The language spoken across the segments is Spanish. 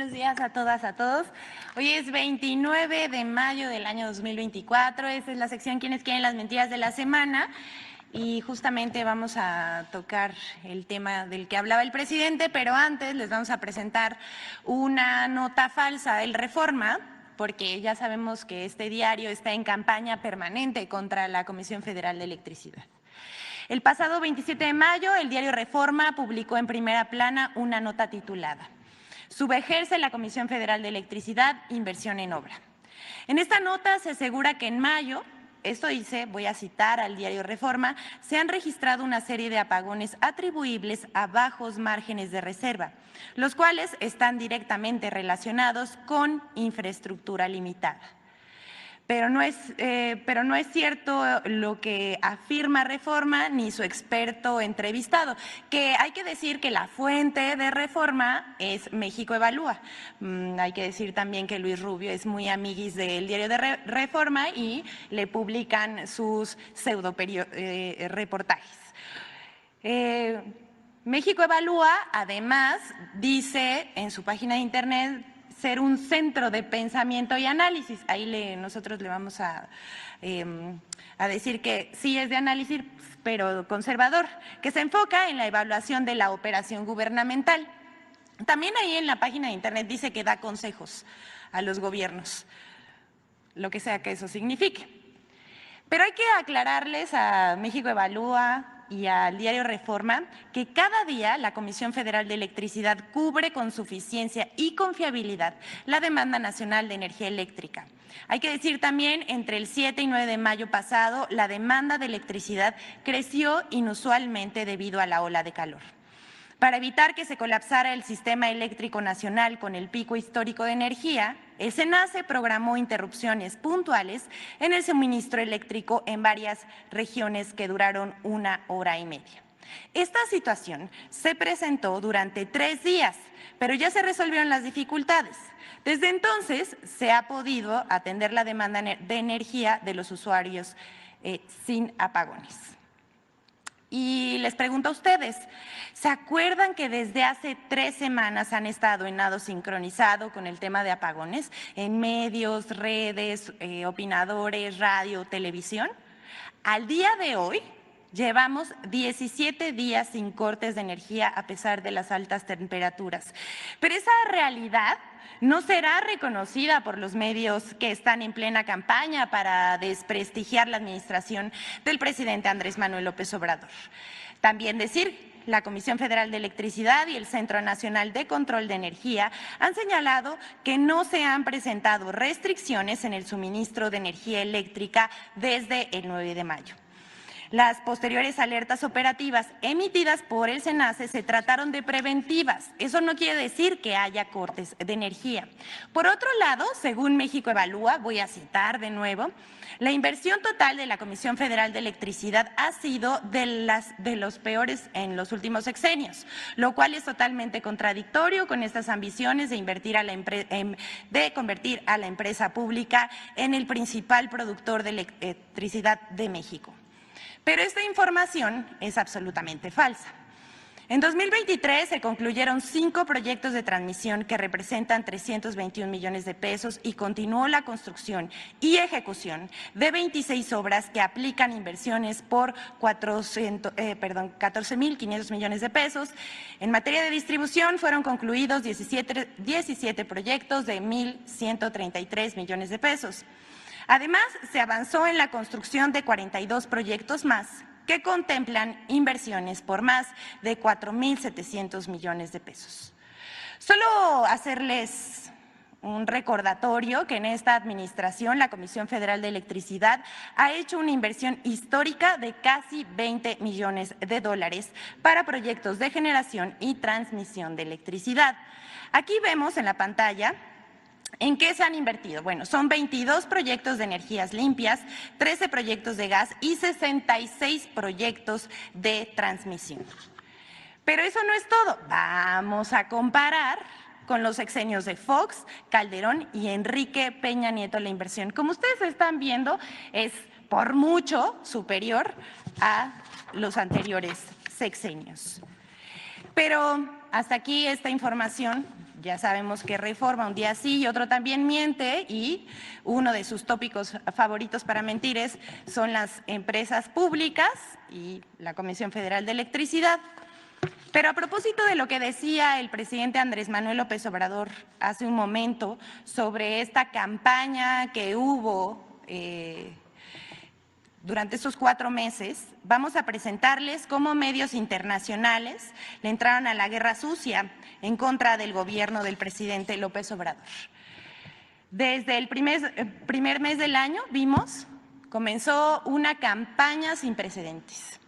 buenos días a todas, a todos. Hoy es 29 de mayo del año 2024. Esta es la sección ¿Quiénes quieren las mentiras de la semana? Y justamente vamos a tocar el tema del que hablaba el presidente, pero antes les vamos a presentar una nota falsa del Reforma, porque ya sabemos que este diario está en campaña permanente contra la Comisión Federal de Electricidad. El pasado 27 de mayo, el diario Reforma publicó en primera plana una nota titulada "Subejerce la Comisión Federal de Electricidad, inversión en obra". En esta nota se asegura que en mayo, esto dice, voy a citar al diario Reforma, se han registrado una serie de apagones atribuibles a bajos márgenes de reserva, los cuales están directamente relacionados con infraestructura limitada. Pero no es cierto lo que afirma Reforma ni su experto entrevistado, que hay que decir que la fuente de Reforma es México Evalúa. Hay que decir también que Luis Rubio es muy amiguis del diario de Reforma y le publican sus pseudo reportajes. México Evalúa, además, dice en su página de internet ser un centro de pensamiento y análisis. Ahí nosotros le vamos a decir que sí es de análisis, pero conservador, que se enfoca en la evaluación de la operación gubernamental. También ahí en la página de internet dice que da consejos a los gobiernos, lo que sea que eso signifique. Pero hay que aclararles a México Evalúa y al diario Reforma que cada día la Comisión Federal de Electricidad cubre con suficiencia y confiabilidad la demanda nacional de energía eléctrica. Hay que decir también, entre el 7 y 9 de mayo pasado, la demanda de electricidad creció inusualmente debido a la ola de calor. Para evitar que se colapsara el sistema eléctrico nacional con el pico histórico de energía, el SENACE programó interrupciones puntuales en el suministro eléctrico en varias regiones que duraron 1 hora y media. Esta situación se presentó durante 3 días, pero ya se resolvieron las dificultades. Desde entonces se ha podido atender la demanda de energía de los usuarios sin apagones. Y les pregunto a ustedes, ¿se acuerdan que desde hace 3 semanas han estado en nado sincronizado con el tema de apagones en medios, redes, opinadores, radio, televisión? Al día de hoy llevamos 17 días sin cortes de energía a pesar de las altas temperaturas. Pero esa realidad no será reconocida por los medios que están en plena campaña para desprestigiar la administración del presidente Andrés Manuel López Obrador. También decir, la Comisión Federal de Electricidad y el Centro Nacional de Control de Energía han señalado que no se han presentado restricciones en el suministro de energía eléctrica desde el 9 de mayo. Las posteriores alertas operativas emitidas por el SENACE se trataron de preventivas. Eso no quiere decir que haya cortes de energía. Por otro lado, según México Evalúa, voy a citar de nuevo, la inversión total de la Comisión Federal de Electricidad ha sido de los peores en los últimos sexenios, lo cual es totalmente contradictorio con estas ambiciones de convertir a la empresa pública en el principal productor de electricidad de México. Pero esta información es absolutamente falsa. En 2023 se concluyeron 5 proyectos de transmisión que representan 321 millones de pesos y continuó la construcción y ejecución de 26 obras que aplican inversiones por 14.500 millones de pesos. En materia de distribución fueron concluidos 17 proyectos de 1.133 millones de pesos. Además, se avanzó en la construcción de 42 proyectos más que contemplan inversiones por más de 4.700 millones de pesos. Solo hacerles un recordatorio que en esta administración la Comisión Federal de Electricidad ha hecho una inversión histórica de casi 20 millones de dólares para proyectos de generación y transmisión de electricidad. Aquí vemos en la pantalla ¿en qué se han invertido? Bueno, son 22 proyectos de energías limpias, 13 proyectos de gas y 66 proyectos de transmisión. Pero eso no es todo. Vamos a comparar con los sexenios de Fox, Calderón y Enrique Peña Nieto la inversión. Como ustedes están viendo, es por mucho superior a los anteriores sexenios. Pero hasta aquí esta información Ya sabemos que Reforma un día sí y otro también miente, y uno de sus tópicos favoritos para mentir son las empresas públicas y la Comisión Federal de Electricidad. Pero a propósito de lo que decía el presidente Andrés Manuel López Obrador hace un momento sobre esta campaña que hubo durante estos 4 meses, vamos a presentarles cómo medios internacionales le entraron a la guerra sucia en contra del gobierno del presidente López Obrador. Desde el primer mes del año comenzó una campaña sin precedentes.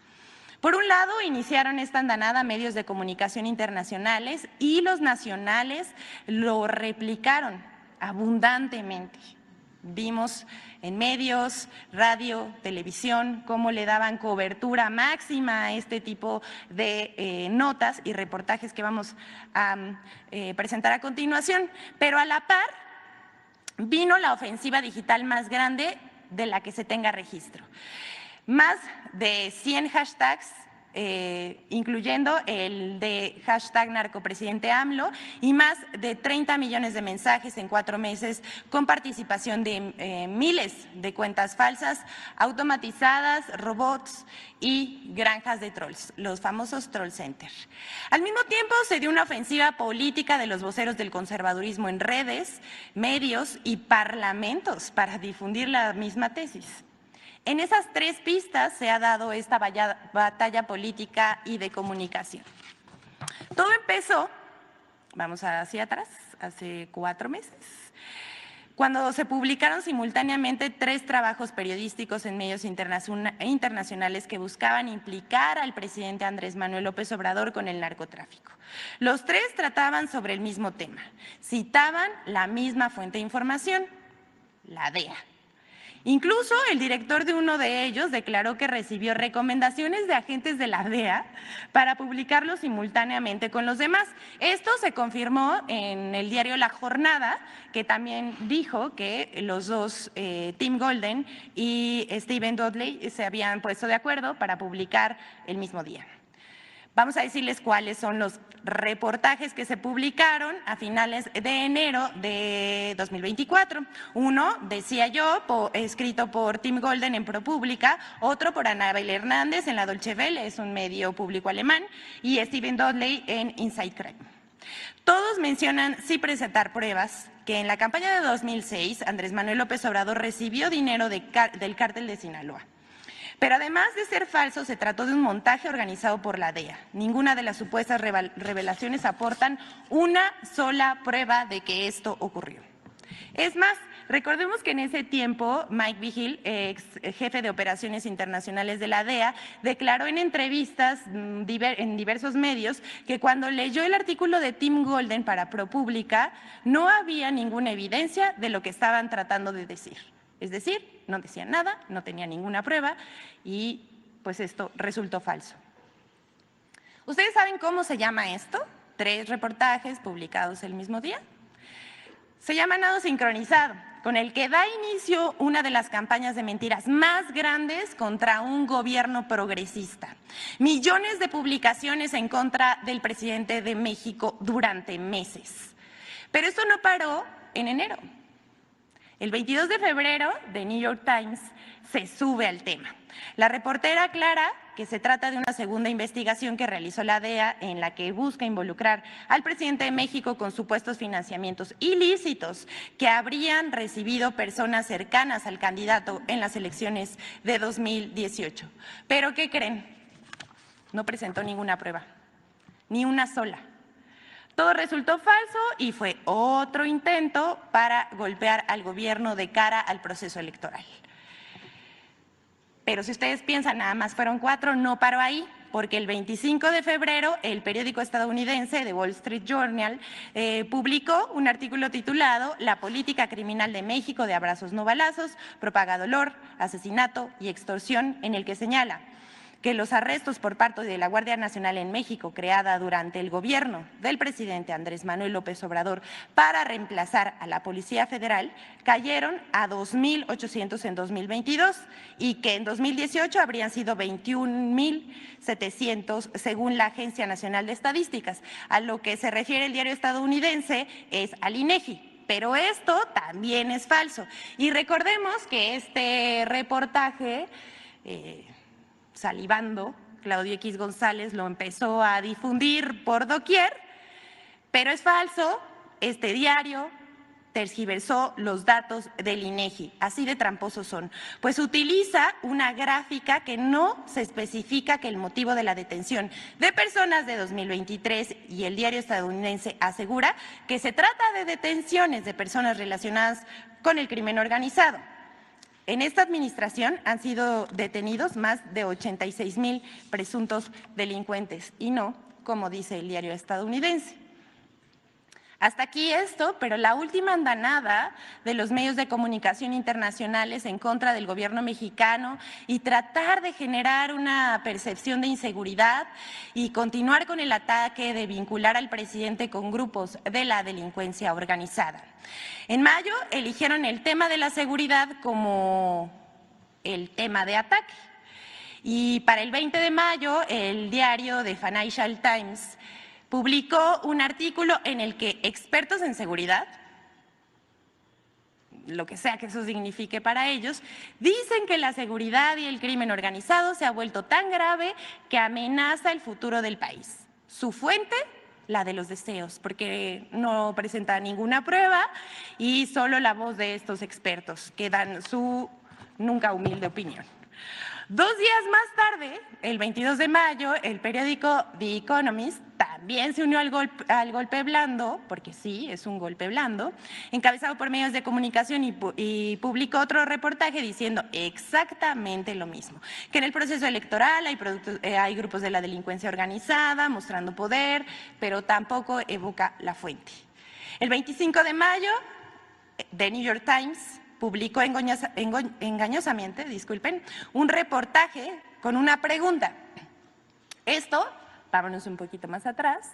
Por un lado, iniciaron esta andanada medios de comunicación internacionales y los nacionales lo replicaron abundantemente. Vimos en medios, radio, televisión, cómo le daban cobertura máxima a este tipo de notas y reportajes que vamos a presentar a continuación. Pero a la par vino la ofensiva digital más grande de la que se tenga registro. Más de 100 hashtags, incluyendo el de hashtag narcopresidente AMLO, y más de 30 millones de mensajes en 4 meses con participación de miles de cuentas falsas, automatizadas, robots y granjas de trolls, los famosos troll center. Al mismo tiempo se dio una ofensiva política de los voceros del conservadurismo en redes, medios y parlamentos para difundir la misma tesis. En esas 3 pistas se ha dado esta batalla política y de comunicación. Todo empezó, vamos hacia atrás, hace 4 meses, cuando se publicaron simultáneamente 3 trabajos periodísticos en medios internacionales que buscaban implicar al presidente Andrés Manuel López Obrador con el narcotráfico. Los 3 trataban sobre el mismo tema, citaban la misma fuente de información, la DEA. Incluso el director de uno de ellos declaró que recibió recomendaciones de agentes de la DEA para publicarlo simultáneamente con los demás. Esto se confirmó en el diario La Jornada, que también dijo que los dos, Tim Golden y Stephen Dudley, se habían puesto de acuerdo para publicar el mismo día. Vamos a decirles cuáles son los reportajes que se publicaron a finales de enero de 2024. Uno, decía yo, escrito por Tim Golden en ProPublica, otro por Anabel Hernández en la Deutsche Welle, es un medio público alemán, y Stephen Dudley en Inside Crime. Todos mencionan, sin presentar pruebas, que en la campaña de 2006 Andrés Manuel López Obrador recibió dinero del cártel de Sinaloa. Pero además de ser falso, se trató de un montaje organizado por la DEA. Ninguna de las supuestas revelaciones aportan una sola prueba de que esto ocurrió. Es más, recordemos que en ese tiempo Mike Vigil, ex jefe de operaciones internacionales de la DEA, declaró en entrevistas en diversos medios que cuando leyó el artículo de Tim Golden para ProPublica no había ninguna evidencia de lo que estaban tratando de decir. Es decir, no decían nada, no tenía ninguna prueba y pues esto resultó falso. ¿Ustedes saben cómo se llama esto? 3 reportajes publicados el mismo día. Se llama nado sincronizado, con el que da inicio una de las campañas de mentiras más grandes contra un gobierno progresista. Millones de publicaciones en contra del presidente de México durante meses. Pero esto no paró en enero. El 22 de febrero, The New York Times se sube al tema. La reportera aclara que se trata de una segunda investigación que realizó la DEA en la que busca involucrar al presidente de México con supuestos financiamientos ilícitos que habrían recibido personas cercanas al candidato en las elecciones de 2018. ¿Pero qué creen? No presentó ninguna prueba, ni una sola. Todo resultó falso y fue otro intento para golpear al gobierno de cara al proceso electoral. Pero si ustedes piensan, nada más fueron 4, no paró ahí, porque el 25 de febrero el periódico estadounidense The Wall Street Journal publicó un artículo titulado «La política criminal de México de abrazos no balazos, propaga dolor, asesinato y extorsión», en el que señala: que los arrestos por parte de la Guardia Nacional en México, creada durante el gobierno del presidente Andrés Manuel López Obrador para reemplazar a la Policía Federal, cayeron a 2.800 en 2022 y que en 2018 habrían sido 21.700 según la Agencia Nacional de Estadísticas. A lo que se refiere el diario estadounidense es al INEGI. Pero esto también es falso. Y recordemos que este reportaje, salivando, Claudio X González lo empezó a difundir por doquier, pero es falso. Este diario tergiversó los datos del INEGI, así de tramposos son, pues utiliza una gráfica que no se especifica que el motivo de la detención de personas de 2023 y el diario estadounidense asegura que se trata de detenciones de personas relacionadas con el crimen organizado. En esta administración han sido detenidos más de 86,000 presuntos delincuentes y no, como dice el diario estadounidense. Hasta aquí esto, pero la última andanada de los medios de comunicación internacionales en contra del gobierno mexicano y tratar de generar una percepción de inseguridad y continuar con el ataque de vincular al presidente con grupos de la delincuencia organizada. En mayo eligieron el tema de la seguridad como el tema de ataque. Y para el 20 de mayo, el diario The Financial Times publicó un artículo en el que expertos en seguridad, lo que sea que eso signifique para ellos, dicen que la seguridad y el crimen organizado se ha vuelto tan grave que amenaza el futuro del país. Su fuente, la de los deseos, porque no presenta ninguna prueba y solo la voz de estos expertos que dan su nunca humilde opinión. 2 días más tarde, el 22 de mayo, el periódico The Economist también se unió al golpe blando, porque sí, es un golpe blando, encabezado por medios de comunicación y publicó otro reportaje diciendo exactamente lo mismo, que en el proceso electoral hay grupos de la delincuencia organizada mostrando poder, pero tampoco evoca la fuente. El 25 de mayo, The New York Times publicó engañosamente, un reportaje con una pregunta. Esto, vámonos un poquito más atrás,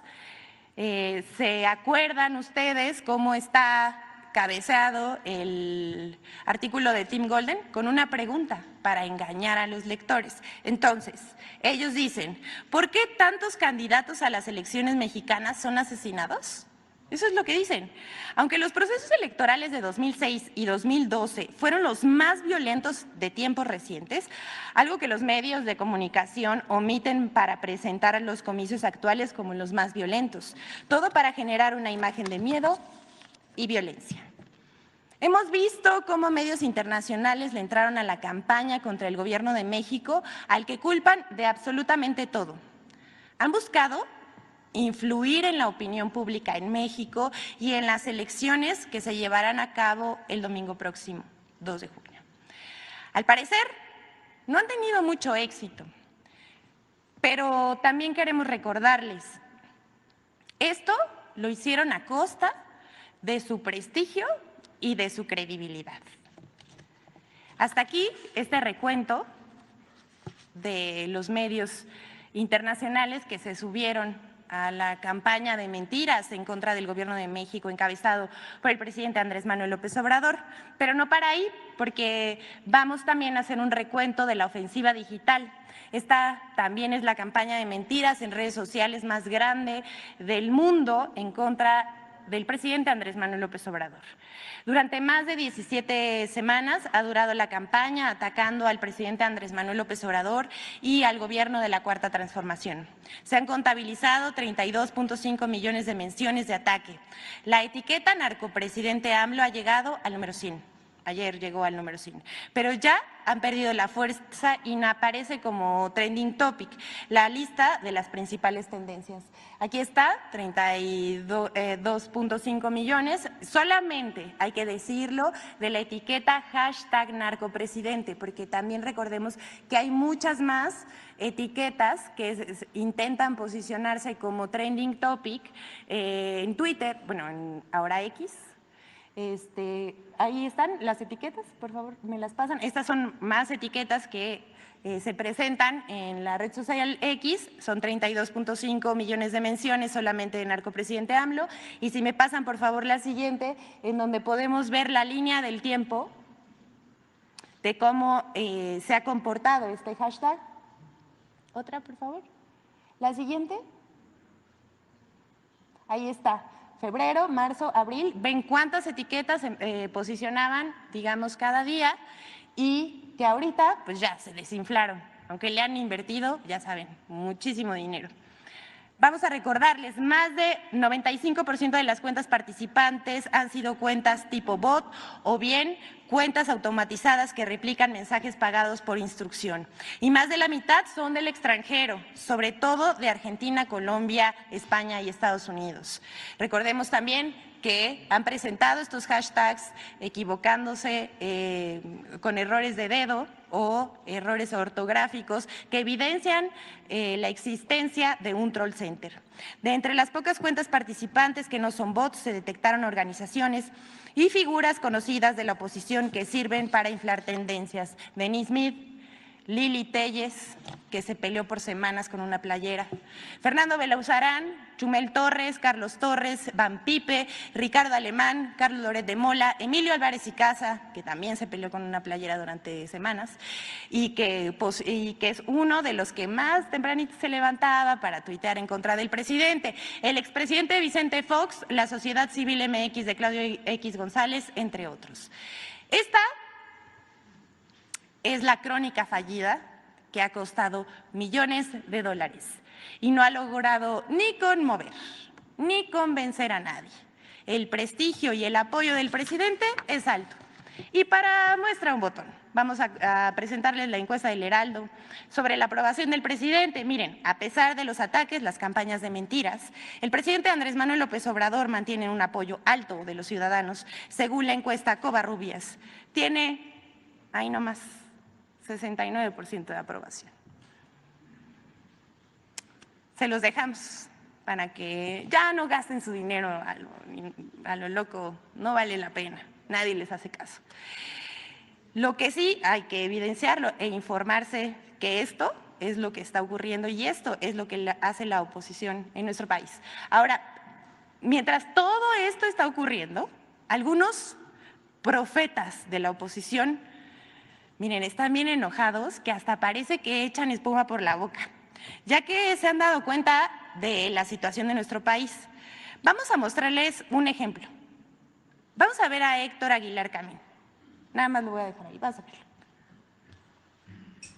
¿se acuerdan ustedes cómo está cabeceado el artículo de Tim Golden? Con una pregunta para engañar a los lectores. Entonces, ellos dicen, ¿por qué tantos candidatos a las elecciones mexicanas son asesinados? Eso es lo que dicen. Aunque los procesos electorales de 2006 y 2012 fueron los más violentos de tiempos recientes, algo que los medios de comunicación omiten para presentar a los comicios actuales como los más violentos, todo para generar una imagen de miedo y violencia. Hemos visto cómo medios internacionales le entraron a la campaña contra el gobierno de México, al que culpan de absolutamente todo. Han buscado influir en la opinión pública en México y en las elecciones que se llevarán a cabo el domingo próximo, 2 de junio. Al parecer, no han tenido mucho éxito, pero también queremos recordarles, esto lo hicieron a costa de su prestigio y de su credibilidad. Hasta aquí este recuento de los medios internacionales que se subieron a la campaña de mentiras en contra del gobierno de México encabezado por el presidente Andrés Manuel López Obrador, pero no para ahí, porque vamos también a hacer un recuento de la ofensiva digital. Esta también es la campaña de mentiras en redes sociales más grande del mundo en contra del presidente Andrés Manuel López Obrador. Durante más de 17 semanas ha durado la campaña atacando al presidente Andrés Manuel López Obrador y al gobierno de la Cuarta Transformación. Se han contabilizado 32.5 millones de menciones de ataque. La etiqueta narcopresidente AMLO ha llegado al número 100. Ayer llegó al número 100, pero ya han perdido la fuerza y aparece como trending topic la lista de las principales tendencias. Aquí está, 32.5 millones, solamente, hay que decirlo, de la etiqueta #narcopresidente, porque también recordemos que hay muchas más etiquetas que intentan posicionarse como trending topic en Twitter, bueno, ahora X, Ahí están las etiquetas, por favor, me las pasan. Estas son más etiquetas que se presentan en la red social X, son 32.5 millones de menciones solamente de narcopresidente AMLO. Y si me pasan, por favor, la siguiente, en donde podemos ver la línea del tiempo de cómo se ha comportado este hashtag. Otra, por favor. La siguiente. Ahí está. Febrero, marzo, abril. Ven cuántas etiquetas posicionaban, digamos, cada día, y que ahorita pues ya se desinflaron, aunque le han invertido, ya saben, muchísimo dinero. Vamos a recordarles, más de 95% de las cuentas participantes han sido cuentas tipo bot o bien cuentas automatizadas que replican mensajes pagados por instrucción. Y más de la mitad son del extranjero, sobre todo de Argentina, Colombia, España y Estados Unidos. Recordemos también que han presentado estos hashtags equivocándose con errores de dedo o errores ortográficos que evidencian la existencia de un troll center. De entre las pocas cuentas participantes que no son bots, se detectaron organizaciones y figuras conocidas de la oposición que sirven para inflar tendencias. Denis Smith, Lili Telles, que se peleó por semanas con una playera, Fernando Belauzarán, Chumel Torres, Carlos Torres, Van Pipe, Ricardo Alemán, Carlos Loret de Mola, Emilio Álvarez y Casa, que también se peleó con una playera durante semanas, y que es uno de los que más tempranito se levantaba para tuitear en contra del presidente. El expresidente Vicente Fox, la Sociedad Civil MX de Claudio X González, entre otros. Esta es la crónica fallida que ha costado millones de dólares y no ha logrado ni conmover ni convencer a nadie. El prestigio y el apoyo del presidente es alto. Y para muestra un botón, vamos a presentarles la encuesta del Heraldo sobre la aprobación del presidente. Miren, a pesar de los ataques, las campañas de mentiras, el presidente Andrés Manuel López Obrador mantiene un apoyo alto de los ciudadanos, según la encuesta Covarrubias. Tiene, ahí nomás, 69% de aprobación. Se los dejamos para que ya no gasten su dinero a lo loco, no vale la pena, nadie les hace caso. Lo que sí hay que evidenciarlo e informarse que esto es lo que está ocurriendo y esto es lo que hace la oposición en nuestro país. Ahora, mientras todo esto está ocurriendo, algunos profetas de la oposición, miren, están bien enojados que hasta parece que echan espuma por la boca, ya que se han dado cuenta de la situación de nuestro país. Vamos a mostrarles un ejemplo. Vamos a ver a Héctor Aguilar Camín. Nada más lo voy a dejar ahí, vas a verlo.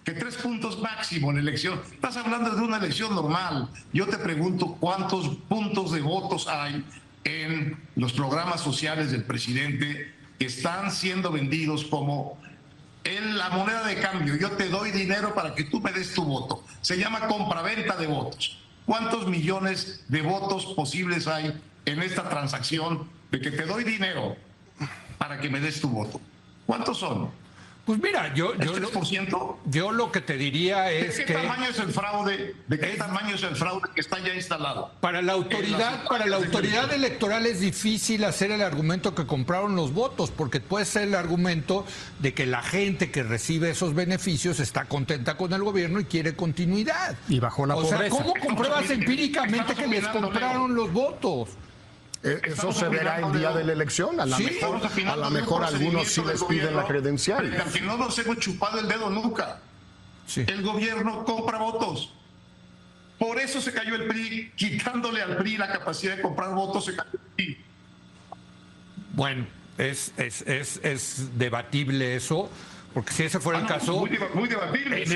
Que 3 puntos máximo en elección. Estás hablando de una elección normal. Yo te pregunto cuántos puntos de votos hay en los programas sociales del presidente que están siendo vendidos como en la moneda de cambio. Yo te doy dinero para que tú me des tu voto. Se llama compraventa de votos. ¿Cuántos millones de votos posibles hay en esta transacción de que te doy dinero para que me des tu voto? ¿Cuántos son? Pues mira, yo lo que te diría es ¿De qué tamaño es el fraude? ¿De qué tamaño es el fraude que está ya instalado? Para la autoridad electoral es difícil hacer el argumento que compraron los votos, porque puede ser el argumento de que la gente que recibe esos beneficios está contenta con el gobierno y quiere continuidad. Y bajo la pobreza. O sea, ¿cómo compruebas empíricamente que les compraron los votos? Eso se verá el día de la elección. A lo mejor algunos sí les piden la credencial. Que no nos hemos chupado el dedo nunca. Sí. El gobierno compra votos. Por eso se cayó el PRI, quitándole al PRI la capacidad de comprar votos, se cayó el PRI. Bueno, es debatible eso. Porque si ese fuera el caso, muy debatible. En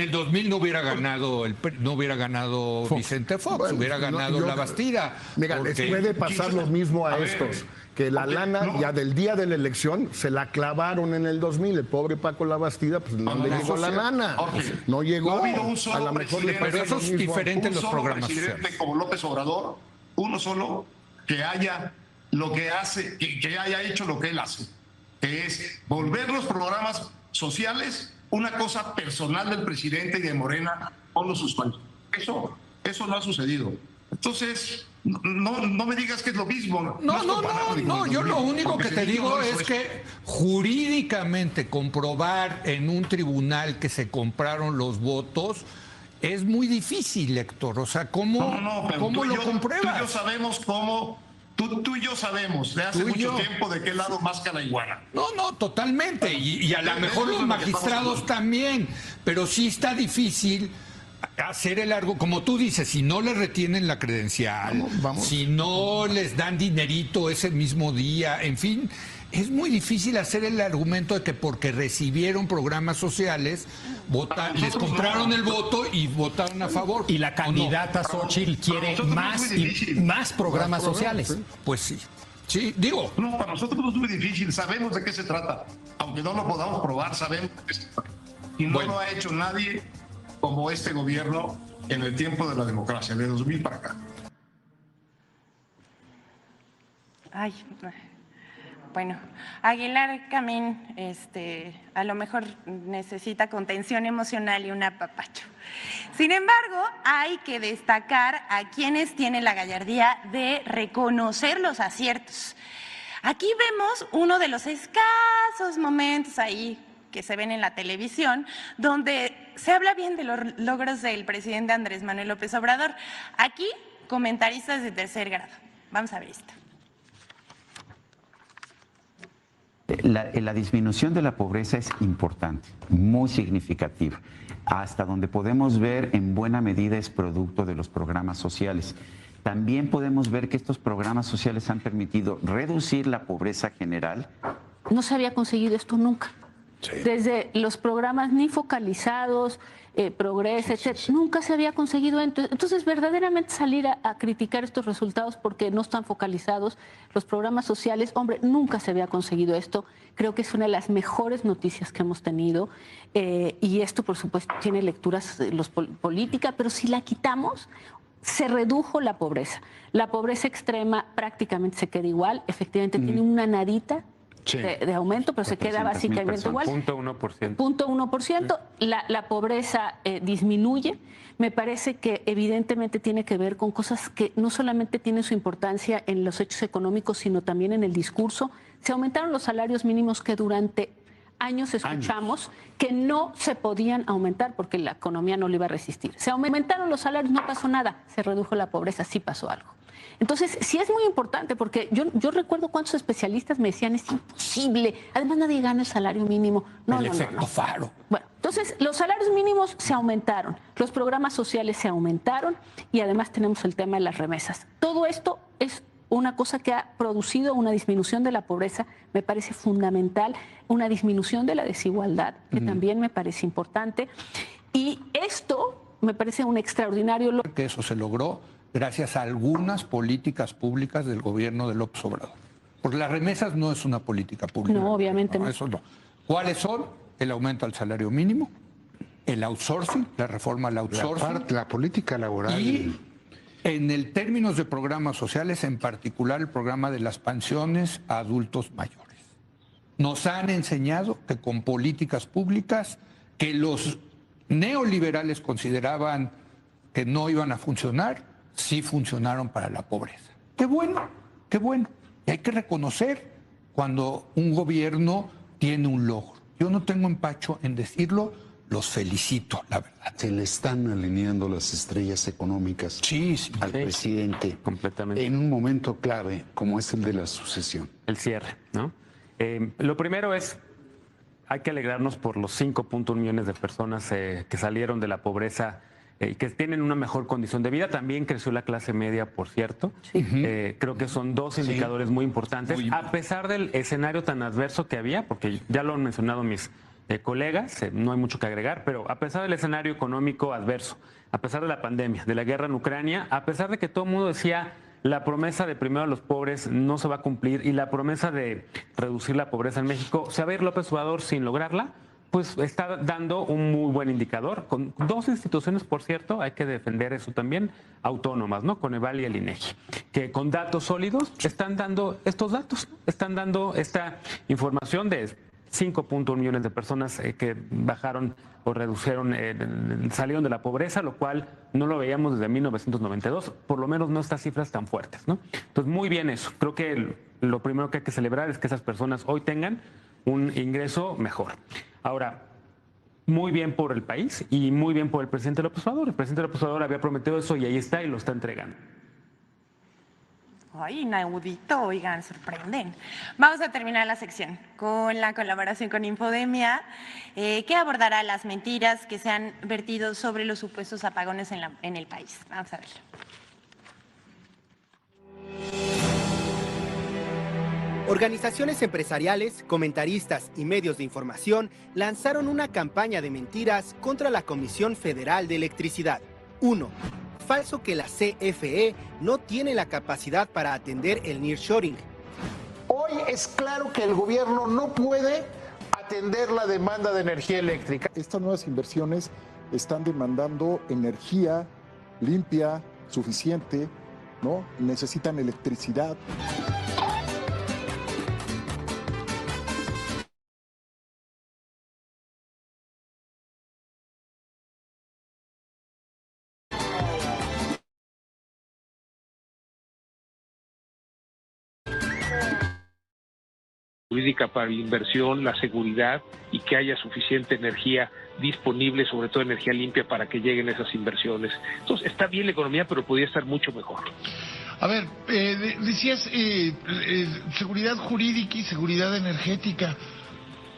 el 2000 no hubiera ganado Vicente Fox, bueno, hubiera ganado la Bastida. Mira, les puede pasar lo mismo a estos, que la lana ya del día de la elección se la clavaron en el 2000. El pobre Paco Labastida, pues no le llegó la lana. No llegó. No ha habido un solo a lo mejor le pero eso es diferente en los programas. Un solo presidente como López Obrador, uno solo que haya lo que hace, que haya hecho lo que él hace, que es volver los programas sociales una cosa personal del presidente y de Morena con los usuarios. Eso no ha sucedido. Entonces, no me digas que es lo mismo. No, yo lo único que te digo es que jurídicamente comprobar en un tribunal que se compraron los votos es muy difícil, Héctor. O sea, ¿cómo lo compruebas? Tú y yo sabemos cómo. Tú y yo sabemos de hace mucho tiempo de qué lado masca la iguana. No, totalmente. Y a lo mejor los magistrados también. Pero sí está difícil hacer el argumento, como tú dices, si no les retienen la credencial, si no les dan dinerito ese mismo día, en fin, es muy difícil hacer el argumento de que porque recibieron programas sociales, les compraron el voto y votaron a favor. Y la candidata Xóchitl quiere más programas sociales. Pues sí. Sí, digo. No, para nosotros es muy difícil, sabemos de qué se trata. Aunque no lo podamos probar, sabemos de qué se trata. Y no lo ha hecho nadie como este gobierno en el tiempo de la democracia, de 2000 para acá. Ay, bueno, Aguilar Camín, a lo mejor necesita contención emocional y un apapacho. Sin embargo, hay que destacar a quienes tienen la gallardía de reconocer los aciertos. Aquí vemos uno de los escasos momentos ahí que se ven en la televisión, donde se habla bien de los logros del presidente Andrés Manuel López Obrador. Aquí, comentaristas de tercer grado. Vamos a ver esto. La disminución de la pobreza es importante, muy significativa. Hasta donde podemos ver, en buena medida es producto de los programas sociales. También podemos ver que estos programas sociales han permitido reducir la pobreza general. No se había conseguido esto nunca. Sí. Desde los programas ni focalizados, Progreso, etc. Nunca se había conseguido. Entonces, verdaderamente salir a criticar estos resultados porque no están focalizados, los programas sociales, hombre, nunca se había conseguido esto. Creo que es una de las mejores noticias que hemos tenido. Y esto, por supuesto, tiene lecturas política, pero si la quitamos, se redujo la pobreza. La pobreza extrema prácticamente se queda igual. Efectivamente, tiene una nadita de aumento, pero se queda básicamente igual. 0.1%. 0.1%. La pobreza disminuye. Me parece que evidentemente tiene que ver con cosas que no solamente tienen su importancia en los hechos económicos, sino también en el discurso. Se aumentaron los salarios mínimos que durante años escuchamos que no se podían aumentar porque la economía no lo iba a resistir. Se aumentaron los salarios, no pasó nada. Se redujo la pobreza, sí pasó algo. Entonces, sí es muy importante porque yo recuerdo cuántos especialistas me decían, es imposible, además nadie gana el salario mínimo. El efecto Faro. Bueno, entonces los salarios mínimos se aumentaron, los programas sociales se aumentaron y además tenemos el tema de las remesas. Todo esto es una cosa que ha producido una disminución de la pobreza, me parece fundamental, una disminución de la desigualdad, que también me parece importante. Y esto me parece un extraordinario logro. Que eso se logró gracias a algunas políticas públicas del gobierno de López Obrador. Porque las remesas no es una política pública. No, obviamente no. Eso no. ¿Cuáles son? El aumento al salario mínimo, el outsourcing, la reforma al outsourcing. La política laboral. Y en el términos de programas sociales, en particular el programa de las pensiones a adultos mayores. Nos han enseñado que con políticas públicas que los neoliberales consideraban que no iban a funcionar, sí funcionaron para la pobreza. Qué bueno, qué bueno. Y hay que reconocer cuando un gobierno tiene un logro. Yo no tengo empacho en decirlo, los felicito, la verdad. Se le están alineando las estrellas económicas al presidente completamente en un momento clave como es el de la sucesión. El cierre, ¿no? Lo primero es, hay que alegrarnos por los 5.1 millones de personas que salieron de la pobreza y que tienen una mejor condición de vida. También creció la clase media, por cierto. Creo que son dos indicadores muy importantes. A pesar del escenario tan adverso que había, porque ya lo han mencionado mis colegas, no hay mucho que agregar, pero a pesar del escenario económico adverso, a pesar de la pandemia, de la guerra en Ucrania, a pesar de que todo el mundo decía la promesa de primero a los pobres no se va a cumplir y la promesa de reducir la pobreza en México, se va a ir López Obrador sin lograrla, pues está dando un muy buen indicador, con dos instituciones, por cierto, hay que defender eso también, autónomas, ¿no? Coneval y el INEGI, que con datos sólidos están dando estos datos, están dando esta información de 5.1 millones de personas que bajaron o redujeron, salieron de la pobreza, lo cual no lo veíamos desde 1992, por lo menos no estas cifras tan fuertes, ¿no? Entonces, muy bien eso. Creo que lo primero que hay que celebrar es que esas personas hoy tengan un ingreso mejor. Ahora, muy bien por el país y muy bien por el presidente López Obrador. El presidente López Obrador había prometido eso y ahí está y lo está entregando. Ay, inaudito, oigan, sorprenden. Vamos a terminar la sección con la colaboración con Infodemia, que abordará las mentiras que se han vertido sobre los supuestos apagones en el país. Vamos a verlo. Organizaciones empresariales, comentaristas y medios de información lanzaron una campaña de mentiras contra la Comisión Federal de Electricidad. 1. Falso que la CFE no tiene la capacidad para atender el nearshoring. Hoy es claro que el gobierno no puede atender la demanda de energía eléctrica. Estas nuevas inversiones están demandando energía limpia, suficiente, ¿no? Necesitan electricidad. Jurídica para la inversión, la seguridad y que haya suficiente energía disponible, sobre todo energía limpia, para que lleguen esas inversiones. Entonces, está bien la economía, pero podría estar mucho mejor. A ver, decías seguridad jurídica y seguridad energética.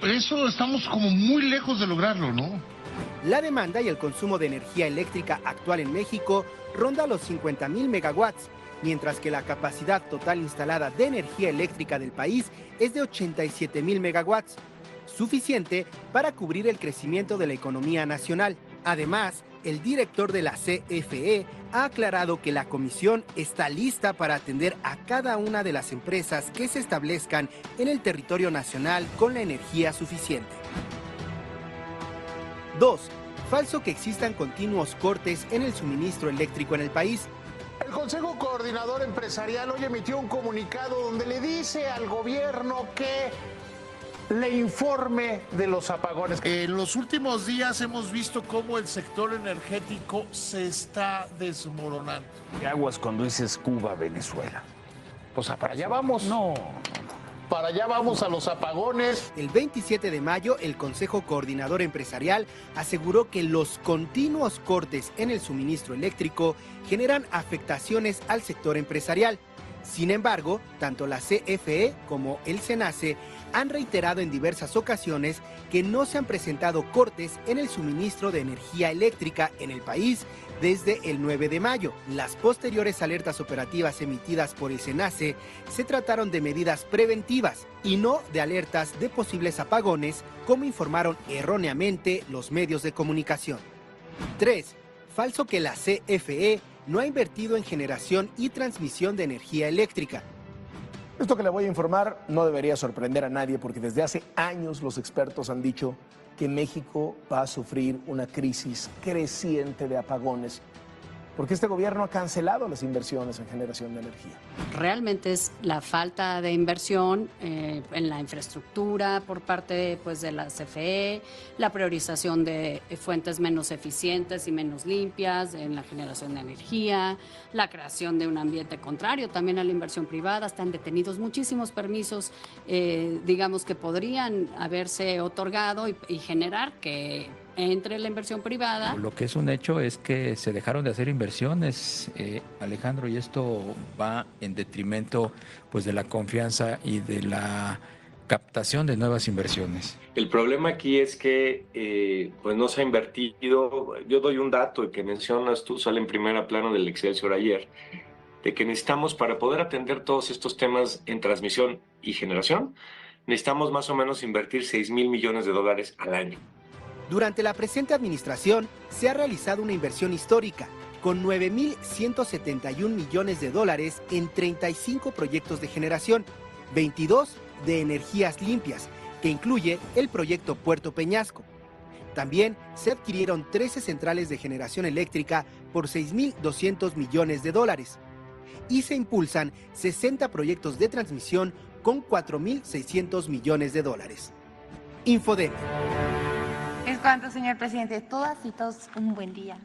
Eso estamos como muy lejos de lograrlo, ¿no? La demanda y el consumo de energía eléctrica actual en México ronda los 50,000 megawatts, mientras que la capacidad total instalada de energía eléctrica del país es de 87,000 megawatts, suficiente para cubrir el crecimiento de la economía nacional. Además, el director de la CFE ha aclarado que la comisión está lista para atender a cada una de las empresas que se establezcan en el territorio nacional con la energía suficiente. 2. Falso que existan continuos cortes en el suministro eléctrico en el país. El Consejo Coordinador Empresarial hoy emitió un comunicado donde le dice al gobierno que le informe de los apagones. En los últimos días hemos visto cómo el sector energético se está desmoronando. ¿Qué aguas cuando dices Cuba, Venezuela? Pues para allá vamos. No. Para allá vamos a los apagones. El 27 de mayo, el Consejo Coordinador Empresarial aseguró que los continuos cortes en el suministro eléctrico generan afectaciones al sector empresarial. Sin embargo, tanto la CFE como el SENACE han reiterado en diversas ocasiones que no se han presentado cortes en el suministro de energía eléctrica en el país desde el 9 de mayo. Las posteriores alertas operativas emitidas por el SENACE se trataron de medidas preventivas y no de alertas de posibles apagones, como informaron erróneamente los medios de comunicación. 3. Falso que la CFE no ha invertido en generación y transmisión de energía eléctrica. Esto que le voy a informar no debería sorprender a nadie porque desde hace años los expertos han dicho que México va a sufrir una crisis creciente de apagones porque este gobierno ha cancelado las inversiones en generación de energía. Realmente es la falta de inversión en la infraestructura por parte de la CFE, la priorización de fuentes menos eficientes y menos limpias en la generación de energía, la creación de un ambiente contrario también a la inversión privada. Están detenidos muchísimos permisos, digamos, que podrían haberse otorgado y generar que entre la inversión privada. Lo que es un hecho es que se dejaron de hacer inversiones, Alejandro, y esto va en detrimento de la confianza y de la captación de nuevas inversiones. El problema aquí es que no se ha invertido. Yo doy un dato que mencionas tú, sale en primera plana del Excelsior ayer, de que necesitamos, para poder atender todos estos temas en transmisión y generación, necesitamos más o menos invertir $6,000 millones al año. Durante la presente administración se ha realizado una inversión histórica con $9,171 millones en 35 proyectos de generación, 22 de energías limpias, que incluye el proyecto Puerto Peñasco. También se adquirieron 13 centrales de generación eléctrica por $6,200 millones y se impulsan 60 proyectos de transmisión con $4,600 millones. Infodemia. Es cuanto, señor presidente. Todas y todos un buen día.